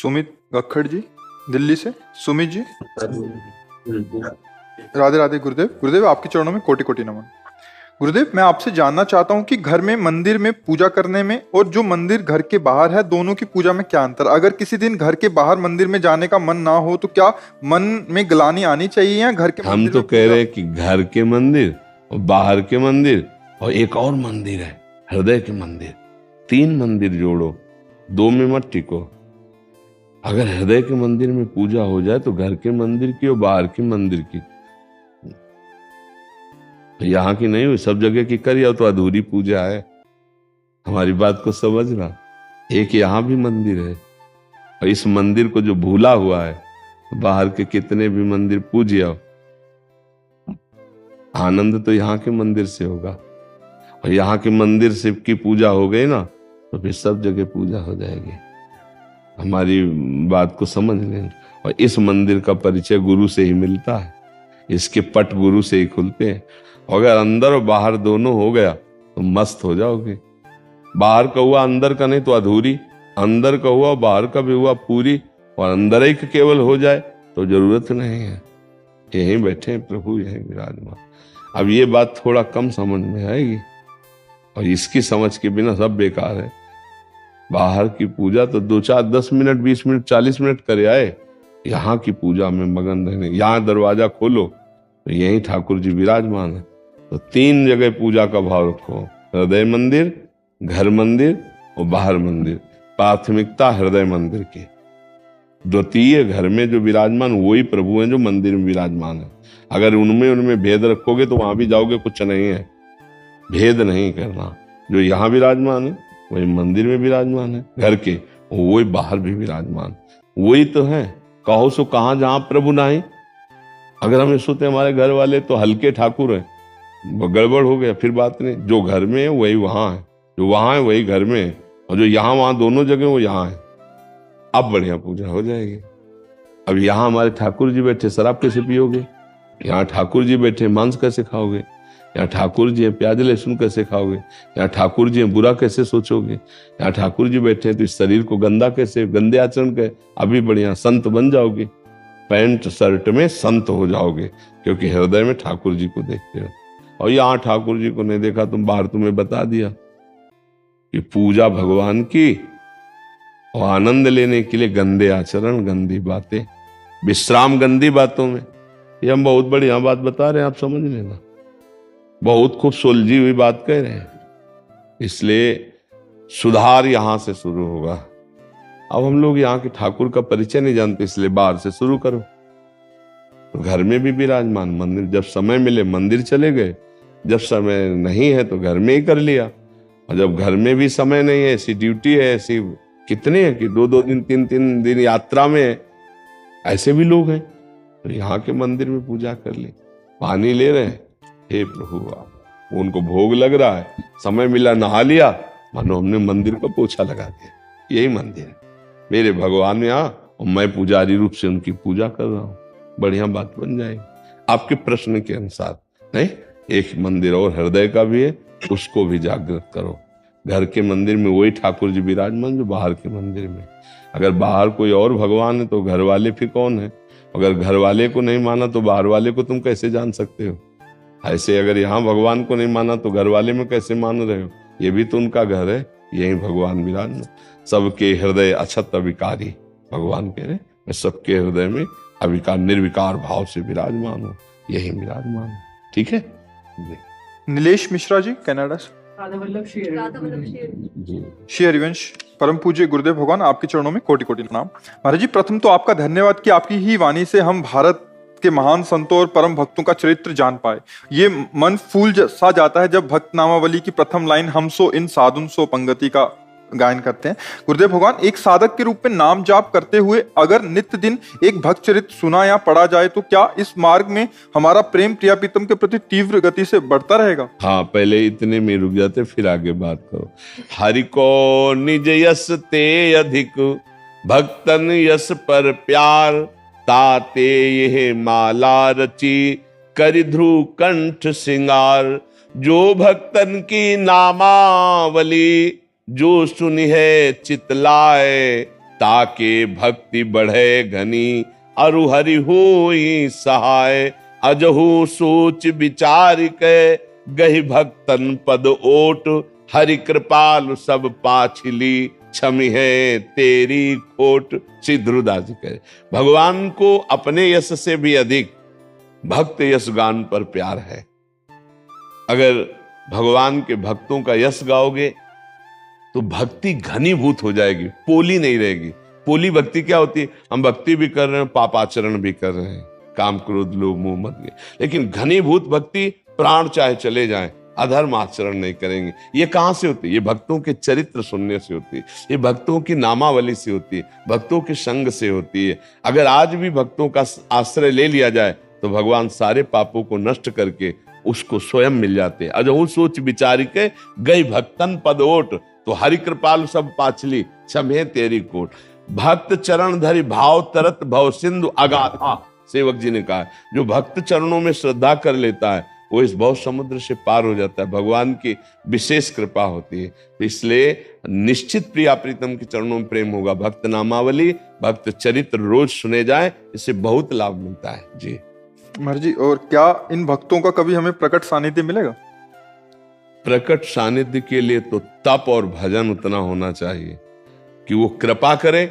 सुमित गखड़ जी दिल्ली से। सुमित जी, राधे राधे गुरुदेव। गुरुदेव आपके चरणों में कोटि कोटि नमन। गुरुदेव मैं आपसे जानना चाहता हूँ कि घर में मंदिर में पूजा करने में और जो मंदिर घर के बाहर है दोनों की पूजा में क्या अंतर। अगर किसी दिन घर के बाहर मंदिर में जाने का मन ना हो तो क्या मन में ग्लानि आनी चाहिए या घर के हम मंदिर तो में कह रहे हैं कि घर के मंदिर और बाहर के मंदिर और एक और मंदिर है हृदय के मंदिर, 3 मंदिर जोड़ो, 2 में मत टिको। अगर हृदय के मंदिर में पूजा हो जाए तो घर के मंदिर की और बाहर के मंदिर की, तो यहाँ की नहीं हुई सब जगह की करिए तो अधूरी पूजा है। हमारी बात को समझना, एक यहाँ भी मंदिर है और इस मंदिर को जो भूला हुआ है बाहर के कितने भी मंदिर पूजिए, आनंद तो यहाँ के मंदिर से होगा। और यहाँ के मंदिर से की पूजा हो गई ना तो फिर सब जगह पूजा हो जाएगी। हमारी बात को समझ लें। और इस मंदिर का परिचय गुरु से ही मिलता है, इसके पट गुरु से ही खुलते हैं। अगर अंदर और बाहर दोनों हो गया तो मस्त हो जाओगे। बाहर का हुआ अंदर का नहीं तो अधूरी, अंदर का हुआ बाहर का भी हुआ पूरी, और अंदर ही केवल हो जाए तो जरूरत नहीं है। यहीं बैठे हैं प्रभु, यहीं विराजमान। अब ये बात थोड़ा कम समझ में आएगी और इसकी समझ के बिना सब बेकार है। बाहर की पूजा तो 2 4 10 मिनट 20 मिनट 40 मिनट करे आए, यहाँ की पूजा में मगन रहने। यहाँ दरवाजा खोलो तो यहीं ठाकुर जी विराजमान है। तो 3 जगह पूजा का भाव रखो, हृदय मंदिर, घर मंदिर और बाहर मंदिर। प्राथमिकता हृदय मंदिर की, द्वितीय घर में जो विराजमान वही प्रभु हैं जो मंदिर में विराजमान है। अगर उनमें भेद रखोगे तो वहां भी जाओगे कुछ नहीं है। भेद नहीं करना, जो यहाँ विराजमान है वही मंदिर में विराजमान है, घर के वही बाहर भी विराजमान वही तो है। कहो सो कहाँ जहां प्रभु नहीं। अगर हम सोचते हमारे घर वाले तो हल्के ठाकुर हैं, गड़बड़ हो गया, फिर बात नहीं। जो घर में है वही वहां है, जो वहां है वही घर में है, और जो यहाँ वहां दोनों जगह वो यहाँ है। अब बढ़िया पूजा हो जाएगी। अब यहाँ हमारे ठाकुर जी बैठे, शराब कैसे पियोगे? यहाँ ठाकुर जी बैठे, मांस कैसे खाओगे? यहाँ ठाकुर जी हैं, प्याज लहसुन कैसे खाओगे? यहाँ ठाकुर जी हैं, बुरा कैसे सोचोगे? यहाँ ठाकुर जी बैठे हैं तो इस शरीर को गंदा कैसे, गंदे आचरण के। अभी बढ़िया संत बन जाओगे, पैंट शर्ट में संत हो जाओगे, क्योंकि हृदय में ठाकुर जी को देखते हो। और यहाँ ठाकुर जी को नहीं देखा, तुम बाहर तुम्हें बता दिया कि पूजा भगवान की और आनंद लेने के लिए गंदे आचरण, गंदी बातें, विश्राम गंदी बातों में। ये हम बहुत बढ़िया बात बता रहे हैं, आप समझ लेना। बहुत खूब सुलझी हुई बात कह रहे हैं, इसलिए सुधार यहां से शुरू होगा। अब हम लोग यहाँ के ठाकुर का परिचय नहीं जानते, इसलिए बाहर से शुरू करो। तो घर में भी विराजमान, मंदिर जब समय मिले मंदिर चले गए, जब समय नहीं है तो घर में ही कर लिया। और जब घर में भी समय नहीं है, ऐसी ड्यूटी है, ऐसी कितने हैं कि 2-2 दिन 3-3 दिन यात्रा में है, ऐसे भी लोग हैं, तो यहाँ के मंदिर में पूजा कर ली। पानी ले रहे हैं, हे प्रभु आप, उनको भोग लग रहा है, समय मिला नहा लिया, मानो हमने मंदिर को पोछा लगा दिया। यही मंदिर है, मेरे भगवान यहाँ और मैं पुजारी रूप से उनकी पूजा कर रहा हूँ। बढ़िया बात बन जाएगी आपके प्रश्न के अनुसार। नहीं, एक मंदिर और हृदय का भी है, उसको भी जागृत करो। घर के मंदिर में वही ठाकुर जी विराजमान जो बाहर के मंदिर में। अगर बाहर कोई और भगवान है तो घर वाले फिर कौन है? अगर घर वाले को नहीं माना तो बाहर वाले को तुम कैसे जान सकते हो? ऐसे अगर यहाँ भगवान को नहीं माना तो घर वाले में कैसे मान रहे हो? ये भी तो उनका घर है, यही भगवान विराजमान। सबके हृदय अछत अविकारी, भगवान कह रहे मैं सबके हृदय में अविकार निर्विकार भाव से विराजमान हूँ, यही विराजमान है। ठीक है। नीलेश मिश्रा जी कनाडा से। श्री हरिवंश परम पूज्य गुरुदेव भगवान आपके चरणों में कोटि कोटि प्रणाम। महाराज जी, प्रथम तो आपका धन्यवाद कि आपकी ही वाणी से हम भारत के महान संतों और परम भक्तों का चरित्र जान पाए। ये मन फूल सा जाता है जब भक्त नामावली की प्रथम लाइन हम सो इन साधुन सो पंगति का गायन करते हैं। गुरुदेव भगवान, एक साधक के रूप में नाम जाप करते हुए अगर नित्य दिन एक भक्त चरित्र सुना या पढ़ा जाए तो क्या इस मार्ग में हमारा प्रेम प्रिया प्रीतम के प्रति तीव्र गति से बढ़ता रहेगा? हाँ, पहले इतने में रुक जाते, फिर आगे बात करो। हरि को निज यस ते अधिक, भक्तन यस पर प्यार, ताते यह माला रची, करि ध्रुव कंठ सिंगार। जो भक्तन की नामावली, जो सुनी है चितलाए, ताके भक्ति बढ़े घनी, अरु हरि होई सहाय। अजहु सोच विचार के, गहि भक्तन पद ओट। हरि कृपालु सब पाछिली, क्षमि है तेरी खोट। श्री ध्रुवदास जी कहे, भगवान को अपने यश से भी अधिक भक्त यश गान पर प्यार है। अगर भगवान के भक्तों का यश गाओगे तो भक्ति घनीभूत हो जाएगी, पोली नहीं रहेगी। पोली भक्ति क्या होती है? हम भक्ति भी कर रहे हैं, पापाचरण भी कर रहे हैं, काम क्रोध लोभ मोह मद गए। लेकिन घनीभूत भक्ति, प्राण चाहे चले जाएं, अधर्म आचरण नहीं करेंगे। ये कहां से होती है? ये भक्तों के चरित्र सुनने से होती है, ये भक्तों की नामावली से होती है, भक्तों के संग से होती है। अगर आज भी भक्तों का आश्रय ले लिया जाए तो भगवान सारे पापों को नष्ट करके उसको स्वयं मिल जाते हैं। अजहु सोच विचार के, गई भक्तन पद ओट। तो हरि कृपाल सब पाछली, क्षमे तेरी कोट। भक्त चरण धरि भाव तरत, भव सिंधु अगाधा। सेवक जी ने कहा, जो भक्त चरणों में श्रद्धा कर लेता है वो इस भव समुद्र से पार हो जाता है। भगवान की विशेष कृपा होती है। तो इसलिए निश्चित प्रिया प्रीतम के चरणों में प्रेम होगा। भक्त नामावली, भक्त चरित्र रोज सुने जाए, इससे बहुत लाभ मिलता है जी। महाराज जी, और क्या इन भक्तों का कभी हमें प्रकट सानिध्य मिलेगा? प्रकट सानिध्य के लिए तो तप और भजन उतना होना चाहिए कि वो कृपा करे,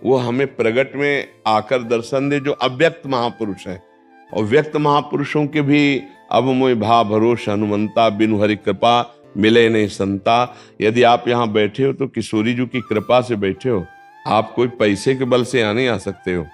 वो हमें प्रगट में आकर दर्शन दे, जो अव्यक्त महापुरुष है। और व्यक्त महापुरुषों के भी अब मोहि भा भरोस हनुमंता, बिनु हरि कृपा मिले नहीं संता। यदि आप यहाँ बैठे हो तो किशोरी जी की कृपा से बैठे हो, आप कोई पैसे के बल से यहाँ नहीं आ सकते हो।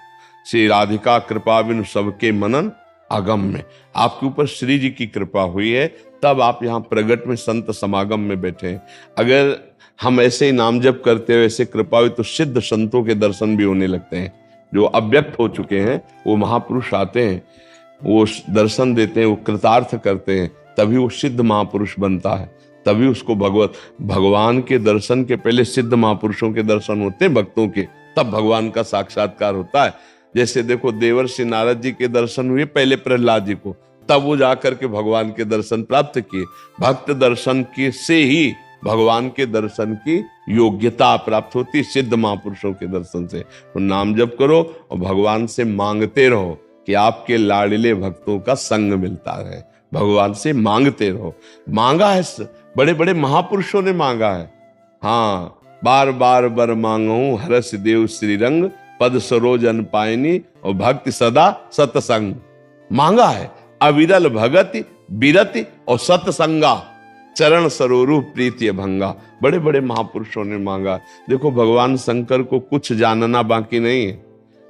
श्री राधिका कृपा बिनु सबके मनन आगम में आपके ऊपर श्री जी की कृपा हुई है, तब आप यहाँ प्रगट में संत समागम में बैठे हैं। अगर हम ऐसे ही नाम जप करते हो, ऐसे कृपा हुई, तो सिद्ध संतों के दर्शन भी होने लगते हैं। जो अव्यक्त हो चुके हैं वो महापुरुष आते हैं, वो दर्शन देते हैं, वो कृतार्थ करते हैं, तभी वो सिद्ध महापुरुष बनता है। तभी उसको भगवान के दर्शन के पहले सिद्ध महापुरुषों के दर्शन होते हैं भक्तों के, तब भगवान का साक्षात्कार होता है। जैसे देखो, देवर्षि नारद जी के दर्शन हुए पहले प्रहलाद जी को, तब वो जाकर के भगवान के दर्शन प्राप्त किए। भक्त दर्शन के से ही भगवान के दर्शन की योग्यता प्राप्त होती, सिद्ध महापुरुषों के दर्शन से। तो नाम जप करो और भगवान से मांगते रहो कि आपके लाडले भक्तों का संग मिलता रहे। भगवान से मांगते रहो। मांगा है, बड़े बड़े महापुरुषों ने मांगा है। हाँ, बार बार बर मांगू हरस देव श्रीरंग, पद सरोजन पायनी और भक्ति सदा सतसंग। मांगा है अविरल भगति बिरति और सतसंगा, चरण सरोरु प्रीति भंगा। बड़े बड़े महापुरुषों ने मांगा। देखो, भगवान शंकर को कुछ जानना बाकी नहीं है,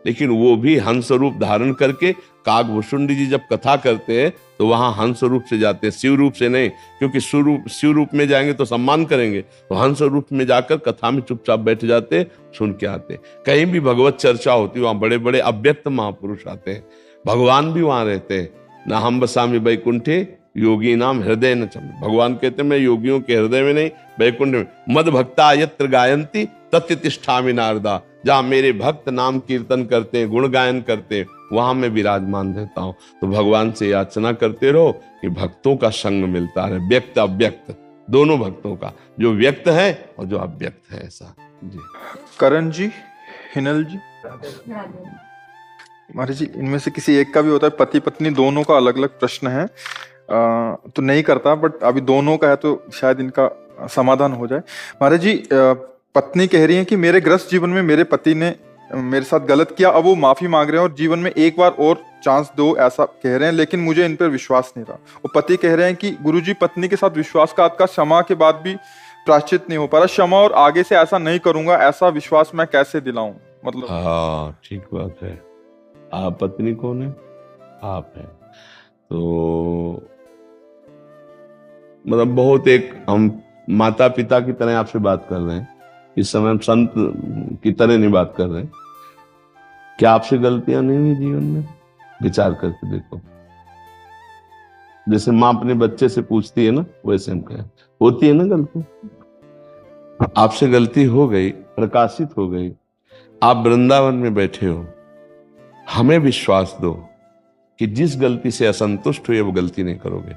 लेकिन वो भी हंस रूप धारण करके, काकभूषुंडी जी जब कथा करते हैं तो वहां हंस रूप से जाते हैं, शिव रूप से नहीं, क्योंकि शिव रूप में जाएंगे तो सम्मान करेंगे। तो हंस रूप में जाकर कथा में चुपचाप बैठ जाते, सुन के आते। कहीं भी भगवत चर्चा होती वहां बड़े बड़े अव्यक्त महापुरुष आते हैं, भगवान भी वहां रहते हैं। ना हम बसामी बैकुंठे योगी नाम हृदय न चम। भगवान कहते हैं, मैं योगियों के हृदय में नहीं, बैकुंठ में। मद भक्ता यत्र गायंती तत्य तिष्ठामि नारदा। जहां मेरे भक्त नाम कीर्तन करते हैं, गुण गायन करते हैं, वहां मैं विराजमान रहता हूं। तो भगवान से याचना करते रहो कि भक्तों का संग मिलता रहे, व्यक्त अव्यक्त दोनों भक्तों का, जो व्यक्त है और जो अव्यक्त है। ऐसा जी। करण जी, हिनल जी, महाराज जी, इनमें से किसी एक का भी होता है, पति पत्नी दोनों का अलग अलग प्रश्न है, तो नहीं करता, बट अभी दोनों का है तो शायद इनका समाधान हो जाए। महाराज जी, पत्नी कह रही है कि मेरे गृहस्थ जीवन में मेरे पति ने मेरे साथ गलत किया, अब वो माफी मांग रहे हैं और जीवन में एक बार और चांस दो, ऐसा कह रहे हैं, लेकिन मुझे इन पर विश्वास नहीं रहा। वो पति कह रहे हैं कि गुरुजी, पत्नी के साथ विश्वासघात का क्षमा के बाद भी प्रायश्चित नहीं हो पा रहा, क्षमा और आगे से ऐसा नहीं करूंगा, ऐसा विश्वास मैं कैसे दिलाऊं? मतलब हाँ, ठीक बात है। आप पत्नी कौन है? आप है। तो मतलब बहुत एक हम माता पिता की तरह आपसे बात कर रहे हैं, इस समय हम संत की तरह नहीं बात कर रहे हैं। क्या आपसे गलतियां नहीं हुई जीवन में? विचार करके देखो। जैसे माँ अपने बच्चे से पूछती है ना, वैसे हम कहें होती है ना गलती। आपसे गलती हो गई, प्रकाशित हो गई, आप वृंदावन में बैठे हो, हमें विश्वास दो कि जिस गलती से असंतुष्ट हुए वो गलती नहीं करोगे,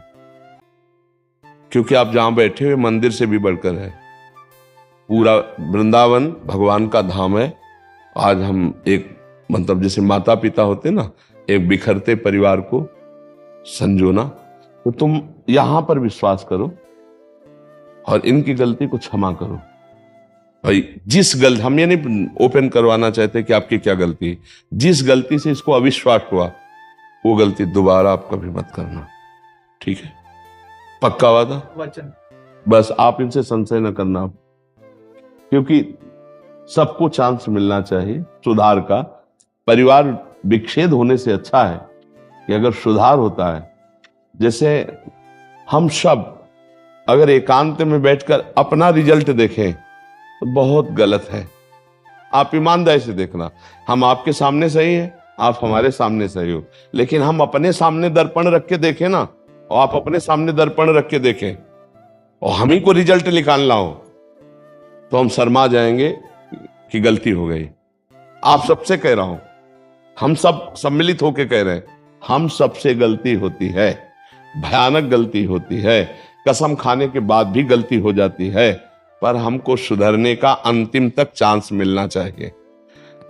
क्योंकि आप जहां बैठे हुए मंदिर से भी बढ़कर है। पूरा वृंदावन भगवान का धाम है, आज हम एक मतलब जैसे माता पिता होते ना, एक बिखरते परिवार को संजोना, तो तुम यहां पर विश्वास करो और इनकी गलती को क्षमा करो। भाई जिस गलती, हम ये नहीं ओपन करवाना चाहते कि आपकी क्या गलती है, जिस गलती से इसको अविश्वास हुआ वो गलती दोबारा आप कभी मत करना, ठीक है? पक्का वादा? वचन। बस आप इनसे संशय न करना, क्योंकि सबको चांस मिलना चाहिए सुधार का। परिवार विच्छेद होने से अच्छा है कि अगर सुधार होता है। जैसे हम सब अगर एकांत में बैठकर अपना रिजल्ट देखें तो बहुत गलत है। आप ईमानदारी से देखना, हम आपके सामने सही है, आप हमारे सामने सही हो, लेकिन हम अपने सामने दर्पण रख के देखें ना, और आप अपने सामने दर्पण रख के देखें और हम ही को रिजल्ट निकालना हो, तो हम शर्मा जाएंगे कि गलती हो गई। आप सबसे कह रहा हूं, हम सब सम्मिलित होकर कह रहे हैं, हम सबसे गलती होती है, भयानक गलती होती है, कसम खाने के बाद भी गलती हो जाती है, पर हमको सुधरने का अंतिम तक चांस मिलना चाहिए।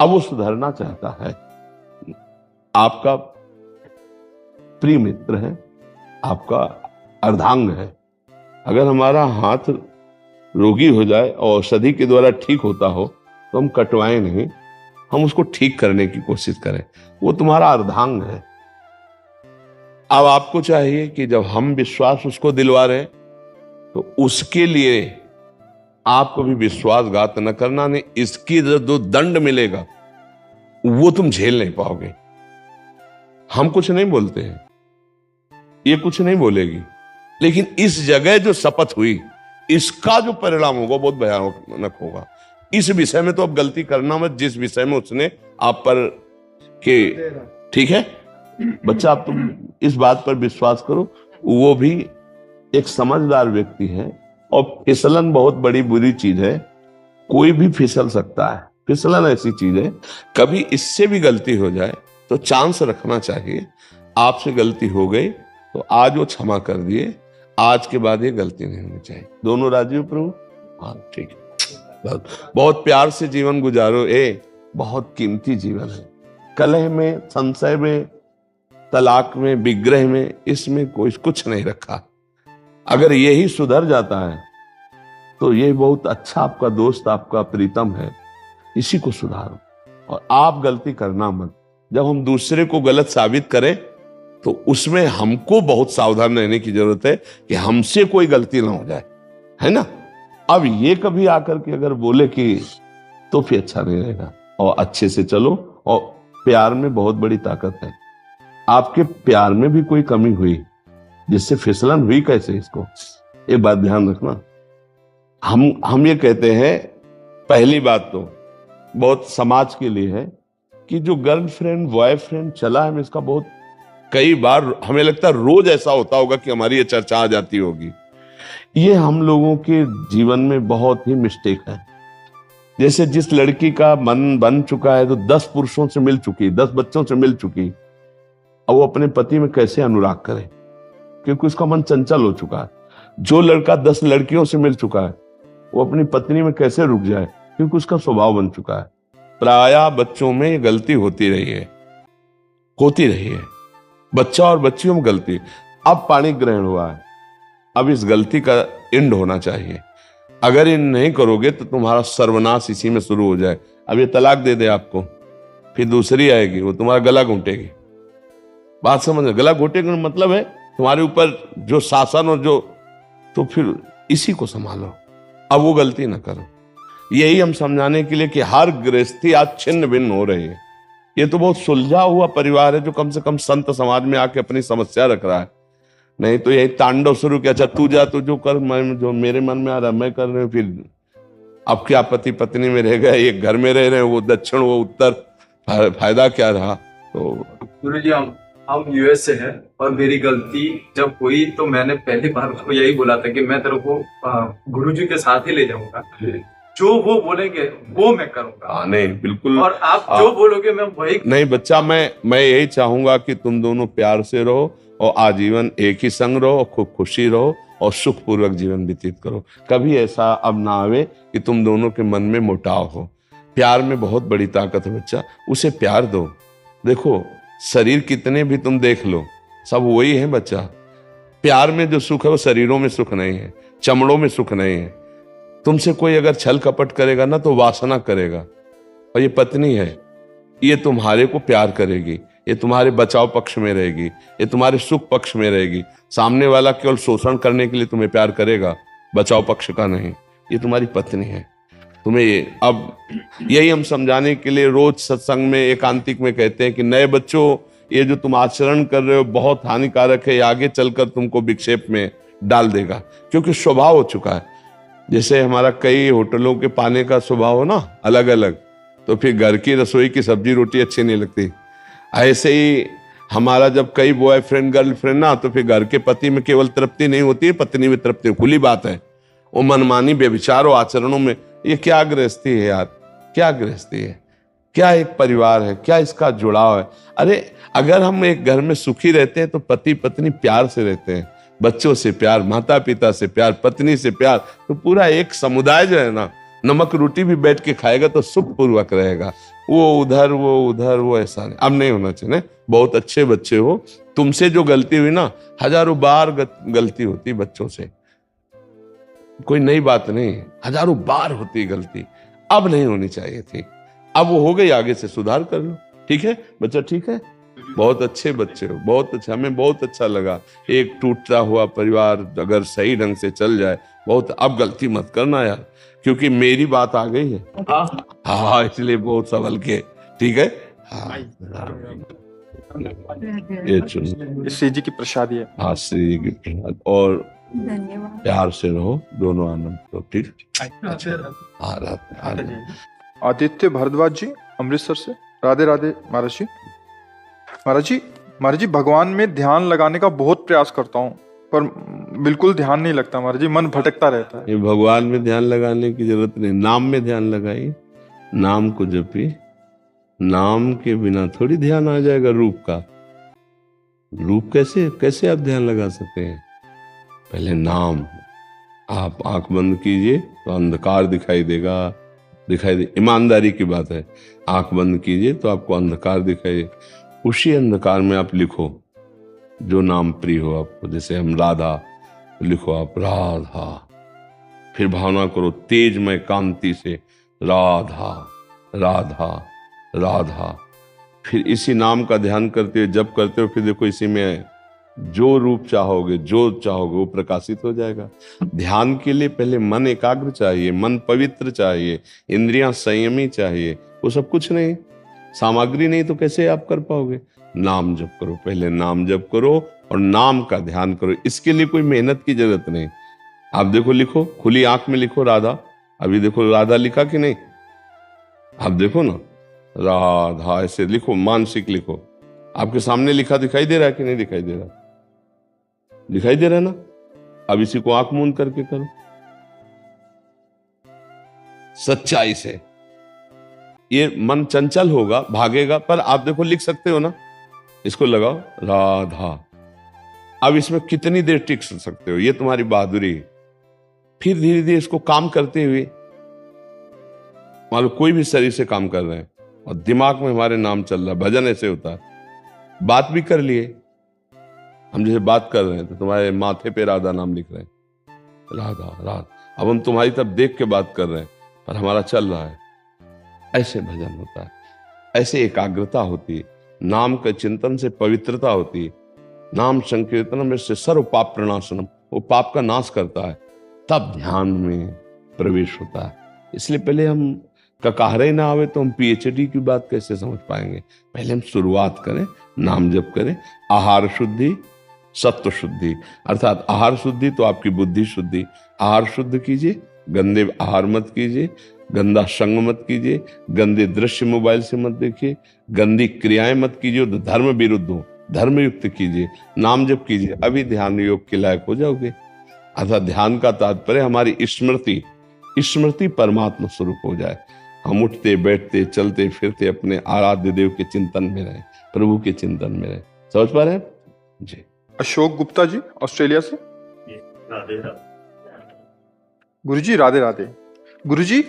अब वो सुधरना चाहता है, आपका प्रिय मित्र है, आपका अर्धांग है। अगर हमारा हाथ रोगी हो जाए और औषधि के द्वारा ठीक होता हो तो हम कटवाएं नहीं, हम उसको ठीक करने की कोशिश करें। वो तुम्हारा अर्धांग है। अब आपको चाहिए कि जब हम विश्वास उसको दिलवा रहे हैं तो उसके लिए आपको भी विश्वासघात न करना, नहीं इसकी जो दंड मिलेगा वो तुम झेल नहीं पाओगे। हम कुछ नहीं बोलते हैं, ये कुछ नहीं बोलेगी, लेकिन इस जगह जो शपथ हुई इसका जो परिणाम होगा बहुत भयानक होगा। इस विषय में तो अब गलती करना मत, जिस विषय में उसने आप पर के, ठीक है बच्चा, आप तुम इस बात पर विश्वास करो। वो भी एक समझदार व्यक्ति है, और फिसलन बहुत बड़ी बुरी चीज है, कोई भी फिसल सकता है। फिसलन ऐसी चीज है, कभी इससे भी गलती हो जाए तो चांस रखना चाहिए। आपसे गलती हो गई तो आज वो क्षमा कर दिए, आज के बाद ये गलती नहीं होनी चाहिए। दोनों राजी हो प्रभु? हाँ ठीक है। बहुत प्यार से जीवन गुजारो, बहुत कीमती जीवन है। कलह में, संशय में, तलाक में, विग्रह में, इसमें कोई कुछ नहीं रखा। अगर यही सुधर जाता है तो ये बहुत अच्छा आपका दोस्त, आपका प्रीतम है, इसी को सुधारो। और आप गलती करना मत। जब हम दूसरे को गलत साबित करें तो उसमें हमको बहुत सावधान रहने की जरूरत है कि हमसे कोई गलती ना हो जाए, है ना? अब ये कभी आकर के अगर बोले कि, तो फिर अच्छा नहीं रहेगा। और अच्छे से चलो, और प्यार में बहुत बड़ी ताकत है। आपके प्यार में भी कोई कमी हुई जिससे फिसलन हुई कैसे, इसको एक बात ध्यान रखना। हम ये कहते हैं, पहली बात तो बहुत समाज के लिए है कि जो गर्लफ्रेंड बॉयफ्रेंड चला है, इसका बहुत कई बार हमें लगता है रोज ऐसा होता होगा कि हमारी ये चर्चा आ जाती होगी। ये हम लोगों के जीवन में बहुत ही मिस्टेक है। जैसे जिस लड़की का मन बन चुका है तो 10 पुरुषों से मिल चुकी, 10 बच्चों से मिल चुकी, और वो अपने पति में कैसे अनुराग करे, क्योंकि उसका मन चंचल हो चुका है। जो लड़का 10 लड़कियों से मिल चुका है वो अपनी पत्नी में कैसे रुक जाए, क्योंकि उसका स्वभाव बन चुका है। प्रायः बच्चों में ये गलती होती रही है, बच्चा और बच्चियों में गलती। अब पाणी ग्रहण हुआ है, अब इस गलती का एंड होना चाहिए। अगर ये नहीं करोगे तो तुम्हारा सर्वनाश इसी में शुरू हो जाए। अब ये तलाक दे दे आपको, फिर दूसरी आएगी, वो तुम्हारा गला घोंटेगी। बात समझ, गला घोटेगा मतलब है तुम्हारे ऊपर जो शासन और जो, तो फिर इसी को संभालो, अब वो गलती ना करो। यही हम समझाने के लिए कि हर गृहस्थी आज छिन्न भिन्न हो रही है। ये तो बहुत सुलझा हुआ परिवार है जो कम से कम संत समाज में आके अपनी समस्या रख रहा है। नहीं तो यही तांडव शुरू किया, अच्छा तू जा, तू जो कर, मैं जो मेरे मन में आ रहा मैं कर रहे हूँ। फिर अब क्या पति पत्नी में रह गए, एक घर में रह रहे हैं, वो दक्षिण वो उत्तर, फायदा क्या रहा? तो गुरु जी, हम यूएस से हैं, और मेरी गलती जब हुई तो मैंने पहली बार उसको यही बोला था कि मैं तेरे को गुरु जी के साथ ही ले जाऊंगा, जो वो बोलेंगे वो मैं करूंगा। नहीं बिल्कुल, और आप जो बोलोगे मैं वही। नहीं बच्चा, मैं यही चाहूंगा कि तुम दोनों प्यार से रहो और आजीवन एक ही संग रहो, खूब खुशी रहो और सुखपूर्वक जीवन व्यतीत करो। कभी ऐसा अब ना आवे कि तुम दोनों के मन में मुटाव हो। प्यार में बहुत बड़ी ताकत है बच्चा, उसे प्यार दो। देखो शरीर कितने भी तुम देख लो, सब वही है बच्चा। प्यार में जो सुख है वो शरीरों में सुख नहीं है, चमड़ों में सुख नहीं है। तुमसे कोई अगर छल कपट करेगा ना तो वासना करेगा। और ये पत्नी है, ये तुम्हारे को प्यार करेगी, ये तुम्हारे बचाव पक्ष में रहेगी, ये तुम्हारे सुख पक्ष में रहेगी। सामने वाला केवल शोषण करने के लिए तुम्हें प्यार करेगा, बचाव पक्ष का नहीं। ये तुम्हारी पत्नी है। तुम्हें अब यही हम समझाने के लिए रोज सत्संग में एकांतिक में कहते हैं कि नए बच्चों, ये जो तुम आचरण कर रहे हो बहुत हानिकारक है, ये आगे चलकर तुमको विक्षेप में डाल देगा, क्योंकि स्वभाव हो चुका है। जैसे हमारा कई होटलों के पाने का स्वभाव हो ना अलग अलग, तो फिर घर की रसोई की सब्जी रोटी अच्छी नहीं लगती। ऐसे ही हमारा जब कई बॉयफ्रेंड गर्लफ्रेंड ना, तो फिर घर के पति में केवल तृप्ति नहीं होती है, पत्नी में तृप्ति, खुली बात है। वो मनमानी व्यभिचार और आचरणों में, ये क्या गृहस्थी है यार, क्या गृहस्थी है, क्या एक परिवार है, क्या इसका जुड़ाव है। अरे अगर हम एक घर में सुखी रहते हैं तो पति पत्नी प्यार से रहते हैं, बच्चों से प्यार, माता पिता से प्यार, पत्नी से प्यार, तो पूरा एक समुदाय जो है ना, नमक रोटी भी बैठ के खाएगा तो सुख पूर्वक रहेगा। वो उधर वो ऐसा नहीं, अब नहीं होना चाहिए। बहुत अच्छे बच्चे हो, तुमसे जो गलती हुई ना, हजारों बार गलती होती बच्चों से, कोई नई बात नहीं, हजारों बार होती गलती, अब नहीं होनी चाहिए थी। अब वो हो गई, आगे से सुधार कर लो। ठीक है बच्चा, ठीक है, बहुत अच्छे बच्चे हो, बहुत अच्छा, हमें बहुत अच्छा लगा। एक टूटता हुआ परिवार अगर सही ढंग से चल जाए, बहुत। अब गलती मत करना यार, क्योंकि मेरी बात आ गई है। हाँ, इसलिए बहुत संभल के, ठीक है। हाँ, ये चुन, श्री जी की प्रसादी है। हाँ, श्री जी की प्रसाद। और धन्यवाद। प्यार से रहो, दोनों आनंद लो, ठीक। राधे। आदित्य भारद्वाज जी अमृतसर से, राधे राधे महाराज जी। महाराज जी भगवान में ध्यान लगाने का बहुत प्रयास करता हूँ, पर बिल्कुल ध्यान नहीं लगता महाराज जी, मन भटकता रहता है। ये भगवान में ध्यान लगाने की जरूरत नहीं, नाम में ध्यान लगाइए, नाम को जपिए। नाम के बिना थोड़ी ध्यान आ जाएगा रूप का। रूप कैसे आप ध्यान लगा सकते हैं? पहले नाम। आप आंख बंद कीजिए तो अंधकार दिखाई देगा, ईमानदारी की बात है। आंख बंद कीजिए तो आपको अंधकार दिखाई दे, उसी अंधकार में आप लिखो जो नाम प्रिय हो आपको। जैसे हम राधा, लिखो आप राधा, फिर भावना करो तेजमय कांति से राधा राधा राधा। फिर इसी नाम का ध्यान करते हुए जब करते हो, फिर देखो इसी में जो रूप चाहोगे, जो चाहोगे वो प्रकाशित हो जाएगा। ध्यान के लिए पहले मन एकाग्र चाहिए, मन पवित्र चाहिए, इंद्रियां संयमी चाहिए। वो सब कुछ नहीं, सामग्री नहीं तो कैसे आप कर पाओगे? नाम जप करो, पहले नाम जप करो और नाम का ध्यान करो। इसके लिए कोई मेहनत की जरूरत नहीं। आप देखो, लिखो, खुली आंख में लिखो राधा। अभी देखो राधा लिखा कि नहीं? आप देखो ना, राधा ऐसे लिखो, मानसिक लिखो। आपके सामने लिखा दिखाई दे रहा है कि नहीं दिखाई दे रहा? दिखाई दे रहा है ना? अब इसी को आंख मूंद करके करो सच्चाई से। ये मन चंचल होगा, भागेगा, पर आप देखो लिख सकते हो ना। इसको लगाओ राधा। अब इसमें कितनी देर टिक सकते हो, ये तुम्हारी बहादुरी है। फिर धीरे धीरे इसको काम करते हुए, मान लो कोई भी शरीर से काम कर रहे हैं और दिमाग में हमारे नाम चल रहा है, भजन ऐसे होता है। बात भी कर लिए, हम जैसे बात कर रहे हैं तो तुम्हारे माथे पे राधा नाम लिख रहे हैं, राधा राधा। अब हम तुम्हारी तरफ देख के बात कर रहे हैं पर हमारा चल रहा है। ऐसे भजन होता है, ऐसे एकाग्रता होती है। नाम के चिंतन से पवित्रता होती है। नाम संकीर्तन में से सर्व पाप प्रणाशनम, वो पाप का नाश करता है, तब ध्यान में प्रवेश होता है। इसलिए पहले हम ककारे ना आवे तो हम पीएचडी की बात कैसे समझ पाएंगे? पहले हम शुरुआत करें, नाम जप करें। आहार शुद्धि, सत्व शुद्धि, अर्थात आहार शुद्धि तो आपकी बुद्धि शुद्धि। आहार शुद्ध कीजिए, गंदे आहार मत कीजिए, गंदा संग मत कीजिए, गंदे दृश्य मोबाइल से मत देखिए, गंदी क्रियाएं मत कीजिए जो धर्म विरुद्ध हो, धर्म युक्त कीजिए, नाम जप कीजिए, अभी ध्यान योग के लायक हो जाओगे। अर्थात ध्यान का तात्पर्य हमारी स्मृति परमात्मा स्वरूप हो जाए। हम उठते बैठते चलते फिरते अपने आराध्य देव के चिंतन में रहे, प्रभु के चिंतन में रहे। समझ पा रहे हैं जी? अशोक गुप्ता जी ऑस्ट्रेलिया से, गुरुजी राधे राधे। गुरुजी,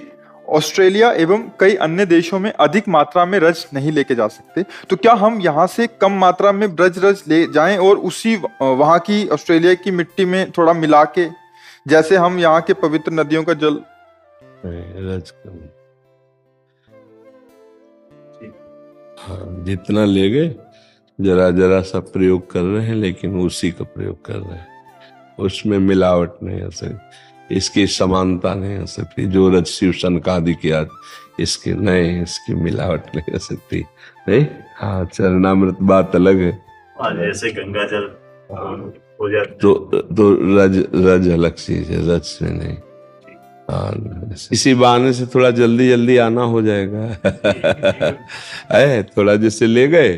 ऑस्ट्रेलिया एवं कई अन्य देशों में अधिक मात्रा में रज नहीं लेके जा सकते, तो क्या हम यहाँ से कम मात्रा में रज ले जाएं और उसी वहाँ की ऑस्ट्रेलिया की मिट्टी में थोड़ा मिला के, जैसे हम यहाँ के पवित्र नदियों का जल रज कम, हाँ जितना ले गए जरा जरा सा प्रयोग कर रहे हैं, लेकिन उसी का प्रयोग कर रहे हैं, उसमें मिलावट नहीं हो सकती, इसकी समानता नहीं हो सकती। जो रज शिव सनकादि की आज इसकी नहीं, इसकी मिलावट नहीं हो सकती। नहीं, हाँ चरणामृत बात अलग है, जैसे गंगा जल हो जाता तो रज अलग चीज है, रज में नहीं। इसी बहाने से थोड़ा जल्दी जल्दी आना हो जाएगा। है थोड़ा जैसे ले गए,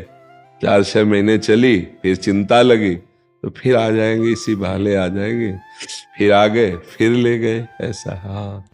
4-6 महीने चली, फिर चिंता लगी, तो फिर आ जाएंगे, इसी बहाने आ जाएंगे, फिर आ गए, फिर ले गए, ऐसा। हाँ